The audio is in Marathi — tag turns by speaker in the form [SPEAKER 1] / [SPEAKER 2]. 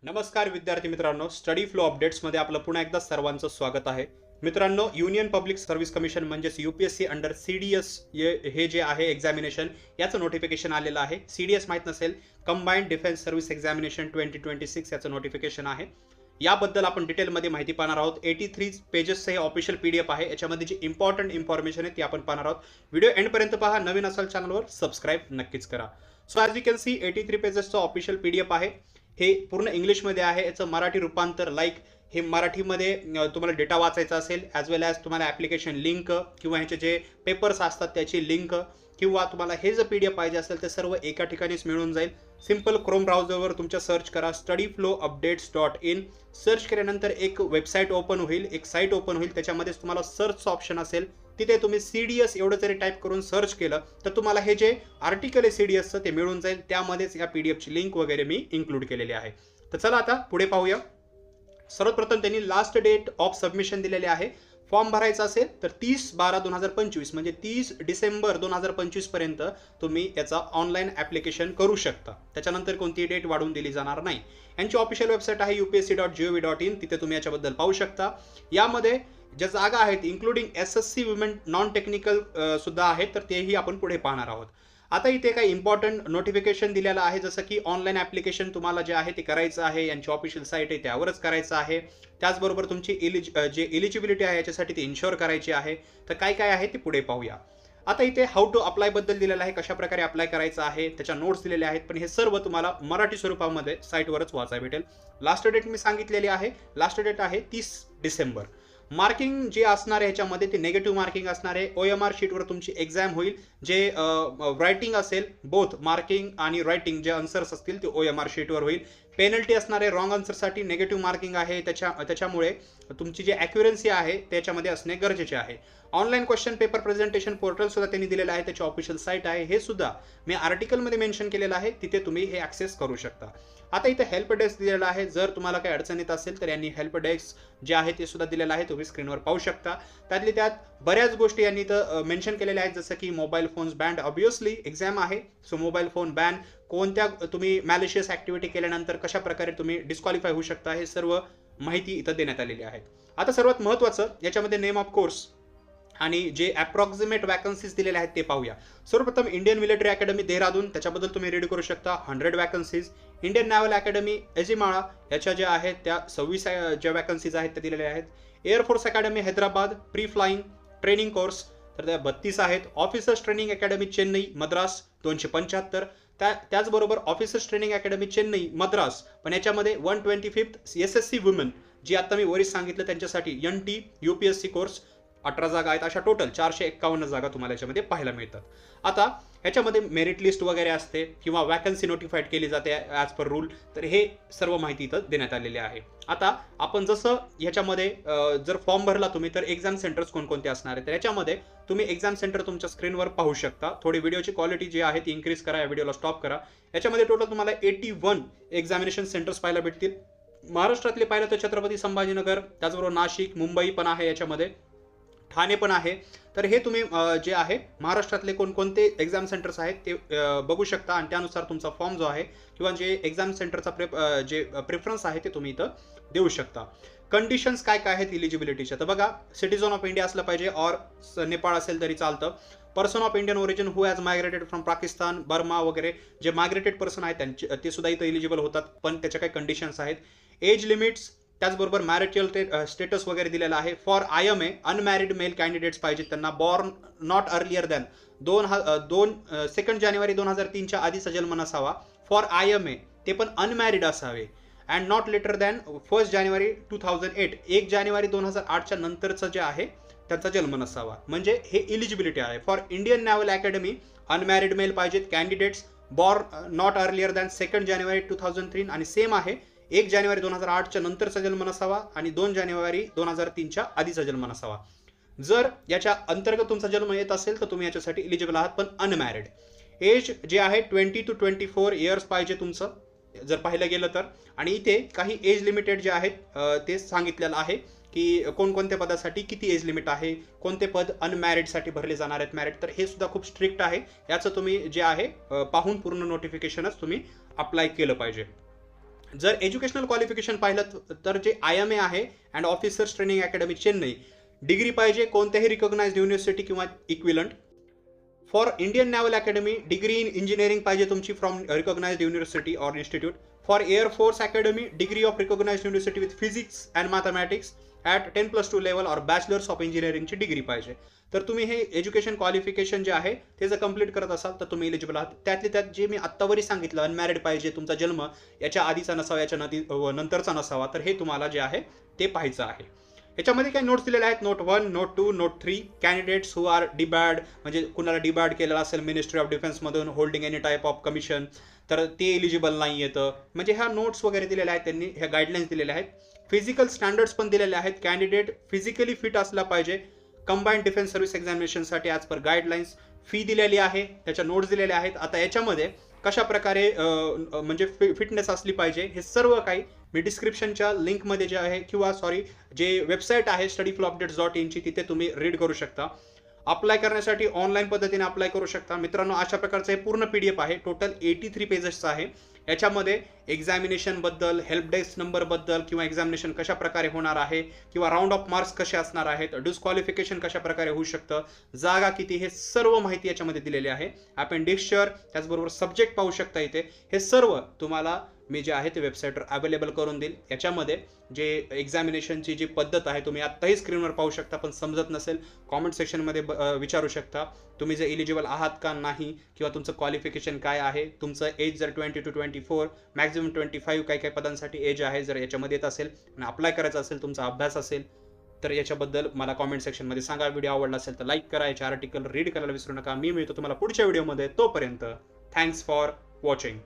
[SPEAKER 1] नमस्कार विद्यार्थी मित्रांनो, स्टडी फ्लो अपडेट्समध्ये आपलं पुन्हा एकदा सर्वांचं स्वागत आहे. मित्रांनो, युनियन पब्लिक सर्व्हिस कमिशन म्हणजेच यूपीएससी अंडर सीडीएस हे जे आहे एक्झामिनेशन याचं नोटिफिकेशन आलेलं आहे. सीडीएस माहीत नसेल, कंबाईंड डिफेन्स सर्व्हिस एक्झामिनेशन 2026 याचं नोटिफिकेशन आहे. याबद्दल आपण डिटेलमध्ये माहिती पाहणार आहोत. 83 पेजेसचं हे ऑफिशियल पीडीएफ आहे. याच्यामध्ये जी इम्पॉर्टंट इन्फॉर्मेशन आहे ती आपण पाहणार आहोत. व्हिडिओ एंडपर्यंत पहा. नवीन असाल चॅनलवर सबस्क्राईब नक्कीच करा. So as you can see 83 पेजेसचं ऑफिशियल पीडीएफ आहे. हे पूर्ण इंग्लिशमध्ये आहे. याचं मराठी रूपांतर हे मराठीमध्ये तुम्हाला डेटा वाचायचा असेल, ॲज वेल ॲज तुम्हाला ॲप्लिकेशन लिंक किंवा ह्याचे जे पेपर्स असतात त्याची लिंक किंवा तुम्हाला हे जर पीडीएफ पाहिजे असेल ते सर्व एका ठिकाणीच मिळून जाईल. सिंपल क्रोम ब्राउझरवर तुमच्या सर्च करा studyflowupdates.in. सर्च केल्यानंतर एक वेबसाईट ओपन होईल, एक साईट ओपन होईल. त्याच्यामध्येच तुम्हाला सर्च ऑप्शन असेल. तिथे तुम्ही सीडीएस एवढं जरी टाईप करून सर्च केलं तर तुम्हाला हे जे आर्टिकल आहे सीडीएसचं ते मिळून जाईल. त्यामध्येच या पीडीएफची लिंक वगैरे मी इन्क्लूड केलेली आहे. तर चला आता पुढे पाहूया. सर्वप्रथम त्यांनी लास्ट डेट ऑफ सबमिशन दिलेले आहे. फॉर्म भरायचा असेल तर 30/12/2025 म्हणजे 30 डिसेंबर 2025 पर्यंत तुम्ही याचा ऑनलाईन ॲप्लिकेशन करू शकता. त्याच्यानंतर कोणती डेट वाढवून दिली जाणार नाही. यांची ऑफिशियल वेबसाईट आहे upsc.gov.in. तिथे तुम्ही याच्याबद्दल पाहू शकता. यामध्ये ज्या जागा आहेत including SSC women non technical सुद्धा आहेत, तर तेही आपण पुढे पाहणार आहोत. आता इथे काही इम्पॉर्टंट नोटिफिकेशन दिलेलं आहे, जसं की ऑनलाईन ॲप्लिकेशन तुम्हाला जे आहे ते करायचं आहे. यांची ऑफिशियल साईट आहे त्यावरच करायचं आहे. त्याचबरोबर तुमची जे इलिजिबिलिटी आहे याच्यासाठी ती इन्शुअर करायची आहे. तर काय काय आहे ते पुढे पाहूया. आता इथे हाऊ टू अप्लाय बद्दल दिलेलं आहे, कशा प्रकारे अप्लाय करायचं आहे, त्याच्या नोट्स दिलेल्या आहेत. पण हे सर्व तुम्हाला मराठी स्वरूपामध्ये साईटवरच वाचायला भेटेल. लास्ट डेट मी सांगितलेली आहे. लास्ट डेट आहे 30 डिसेंबर. मार्किंग जे असणार आहे ह्याच्यामध्ये ते निगेटिव्ह मार्किंग असणार आहे. OMR शीटवर तुमची एक्झाम होईल. जे रायटिंग असेल, बोथ मार्किंग आणि रायटिंग जे आन्सर्स असतील ते OMR शीटवर होईल. पेनल्टी असणार आहे रॉंग आन्सरसाठी. निगेटिव्ह मार्किंग आहे त्याच्यामुळे तुमची जी ॲक्युरन्सी आहे त्याच्यामध्ये असणे गरजेचे आहे. Online question paper presentation portal सुद्धा त्यांनी दिलेलं आहे. त्याची ऑफिशियल साईट आहे. हे सुद्धा मी आर्टिकलमध्ये मेन्शन केलेलं आहे. तिथे तुम्ही हे ॲक्सेस करू शकता. आता इथे हेल्प डेस्क दिलेला आहे. जर तुम्हाला काही अडचण येत असेल तर यांनी हेल्प डेस्क जे आहे ते सुद्धा दिलेलं आहे. तुम्ही स्क्रीनवर पाहू शकता. त्यातली त्यात बऱ्याच गोष्टी यांनी इथं मेन्शन केलेल्या आहेत, जसं की mobile phones ban. Obviously exam आहे, सो मोबाईल फोन बॅन. कोणत्या तुम्ही मॅलिशियस ॲक्टिव्हिटी केल्यानंतर कशा प्रकारे तुम्ही डिस्क्वालिफाय होऊ शकता हे सर्व माहिती इथं देण्यात आलेली आहे. आता सर्वात महत्त्वाचं याच्यामध्ये नेम ऑफ कोर्स आणि जे अप्रॉक्सिमेट वॅकन्सीज दिलेले आहेत ते पाहूया. सर्वप्रथम इंडियन मिलिटरी अकॅडमी देहरादून, त्याच्याबद्दल तुम्ही रीड करू शकता. 100 वॅकन्सीज. इंडियन नॅव्हल अकॅडमी एजिमाळा, याच्या ज्या आहेत त्या 26 ज्या वॅकन्सीज आहेत त्या दिलेल्या आहेत. Air force academy Hyderabad pre flying training course, तर त्या 32 आहेत. Officers training academy Chennai Madras 275. त्याचबरोबर officers training academy Chennai Madras, पण याच्यामध्ये 125th SSC वुमेन जी आता मी वरीच सांगितलं त्यांच्यासाठी NT UPSC कोर्स 18 जागा आहेत. अशा टोटल 451 जागा तुम्हाला याच्यामध्ये पाहायला मिळतात. आता ह्याच्यामध्ये मेरिट लिस्ट वगैरे असते किंवा वॅकन्सी नोटिफाईड केली जाते ॲज पर रूल, तर हे सर्व माहिती इथं देण्यात आलेली आहे. आता आपण जसं ह्याच्यामध्ये जर फॉर्म भरला तुम्ही तर एक्झाम सेंटर्स कोणकोणते असणार आहे, तर याच्यामध्ये तुम्ही एक्झाम सेंटर तुमच्या स्क्रीनवर पाहू शकता. थोडी व्हिडिओची क्वालिटी जी आहे ती इन्क्रीज करा, या व्हिडिओला स्टॉप करा. याच्यामध्ये टोटल तुम्हाला 81 एक्झामिनेशन सेंटर्स पाहायला भेटतील. महाराष्ट्रातले पाहिलं तर छत्रपती संभाजीनगर, त्याचबरोबर नाशिक, मुंबई पण आहे, याच्यामध्ये ठाणे पण आहे. तर हे तुम्ही जे आहे महाराष्ट्रातले कोणकोणते एक्झाम सेंटर्स आहेत ते बघू शकता आणि त्यानुसार तुमचा फॉर्म जो आहे किंवा जे एक्झाम सेंटरचा जे प्रेफरन्स आहे ते तुम्ही इथं देऊ शकता. कंडिशन्स काय काय आहेत इलिजिबिलिटीच्या, तर बघा, सिटीजन ऑफ इंडिया असलं पाहिजे और नेपाळ असेल तरी चालतं. Person of Indian origin who has migrated from Pakistan Burma वगैरे जे मायग्रेटेड पर्सन आहेत त्यांचे ते सुद्धा इथं इलिजिबल होतात, पण त्याच्या काही कंडिशन्स आहेत. एज लिमिट्स, त्याचबरोबर मॅरिटल स्टेटस वगैरे दिलेला आहे. For IMA unmarried male candidates पाहिजेत त्यांना. बॉर्न नॉट अर्लियर दॅन 2 जानेवारी 2003च्या आधीचा जन्म नसावा. फॉर IMA ते पण अनमॅरिड असावे. अँड नॉट लेटर दॅन 1 जानेवारी 2008 1 जानेवारी 2008च्या नंतरचं जे आहे त्यांचा जन्म नसावा. म्हणजे हे इलिजिबिलिटी आहे. For Indian naval academy unmarried male पाहिजेत candidates. Born not earlier than 2 जानेवारी 2003 आणि सेम आहे 1 जानेवारी 2008च्या नंतरचा जन्म नसावा आणि 2 जानेवारी 2003च्या आधीचा जन्म नसावा. जर याच्या अंतर्गत तुमचा जन्म येत असेल तर तुम्ही याच्यासाठी इलिजिबल आहात, पण अनमॅरिड. एज जे आहे 20 to 24 इयर्स पाहिजे तुमचं जर पाहिलं गेलं तर. आणि इथे काही एज लिमिटेड जे आहेत ते सांगितलेलं आहे की कोणकोणत्या पदासाठी किती एज लिमिट आहे, कोणते पद अनमॅरिडसाठी भरले जाणार आहेत, मॅरिड, तर हे सुद्धा खूप स्ट्रिक्ट आहे. याचं तुम्ही जे आहे पाहून पूर्ण नोटिफिकेशनच तुम्ही अप्लाय केलं पाहिजे. जर एज्युकेशनल क्वालिफिकेशन पाहिलं तर जे IMA आहे and officers training academy Chennai, degree पाहिजे कोणत्याही रिकॉग्नाइज्ड युनिव्हर्सिटी किंवा equivalent. For Indian naval academy degree in engineering पाहिजे तुमची from recognised university or institute. For air force academy degree of recognised university with physics and mathematics at 10+2 level और बॅचलर्स ऑफ इंजिनिअरिंगची डिग्री पाहिजे. तर तुम्ही हे एज्युकेशन क्वालिफिकेशन जे आहे ते जर कंप्लीट करत असाल तर तुम्ही एलिजिबल आहात. त्यातले त्यात जे मी आत्तावरी सांगितलं, अनमॅरिड पाहिजे, तुमचा जन्म याच्या आधीचा नसावा, याच्या नंतरचा नसावा, तर हे तुम्हाला जे आहे ते पाहायचं आहे. याच्यामध्ये काही नोट्स दिलेले आहेत, note 1, note 2, note 3. Candidates who are debarred, म्हणजे कुणाला डिबॅड केलेला असेल मिनिस्ट्री ऑफ डिफेन्समधून holding any type of commission, तर ते एलिजिबल नाही येतं. म्हणजे ह्या नोट्स वगैरे दिलेल्या आहेत त्यांनी, ह्या गाईडलाईन्स दिलेल्या आहेत. फिजिकल स्टँडर्ड्स पण दिलेले आहेत. कॅन्डिडेट फिजिकली फिट असला पाहिजे कंबाईंड डिफेन्स सर्व्हिस एक्झामिनेशनसाठी ॲज पर गाईडलाईन्स. फी दिलेली आहे, त्याच्या नोट्स दिलेल्या आहेत. आता याच्यामध्ये कशा प्रकारे म्हणजे फिटनेस असली पाहिजे हे सर्व काही मी डिस्क्रिप्शनच्या लिंकमध्ये जे आहे किंवा जे वेबसाईट आहे studyflowupdates.in ची, तिथे तुम्ही रीड करू शकता. अप्लाय करण्यासाठी ऑनलाईन पद्धतीने अप्लाय करू शकता. मित्रांनो, अशा प्रकारचं हे पूर्ण PDF आहे, टोटल 83 पेजेसचं आहे. याच्यामध्ये एक्झामिनेशनबद्दल, हेल्प डेस्क नंबरबद्दल किंवा एक्झामिनेशन कशा प्रकारे होणार आहे किंवा राऊंड ऑफ मार्क्स कसे असणार आहेत, डिस्क्वालिफिकेशन कशा प्रकारे होऊ शकतं, जागा किती, हे सर्व माहिती याच्यामध्ये दिलेली आहे. अपेंडिक्सचर, त्याचबरोबर सब्जेक्ट पाहू शकता इथे. हे सर्व तुम्हाला मी जे आहे ते वेबसाईटवर अवेलेबल करून देईल. याच्यामध्ये जे एक्झामिनेशनची जी पद्धत आहे तुम्ही आत्ताही स्क्रीनवर पाहू शकता, पण समजत नसेल कॉमेंट सेक्शनमध्ये विचारू शकता. तुम्ही जर एलिजिबल आहात का नाही किंवा तुमचं क्वालिफिकेशन काय आहे, तुमचं एज जर 20 to 24, मॅक्झिमम 25 काही पदांसाठी एज आहे, जर याच्यामध्ये येत असेल आणि अप्लाय करायचा असेल, तुमचा अभ्यास असेल तर याच्याबद्दल मला कॉमेंट सेक्शनमध्ये सांगा. व्हिडिओ आवडला असेल तर लाईक करा, याचे आर्टिकल रीड करायला विसरू नका. मी मिळतो तुम्हाला पुढच्या व्हिडिओमध्ये. तोपर्यंत थँक्स फॉर वॉचिंग.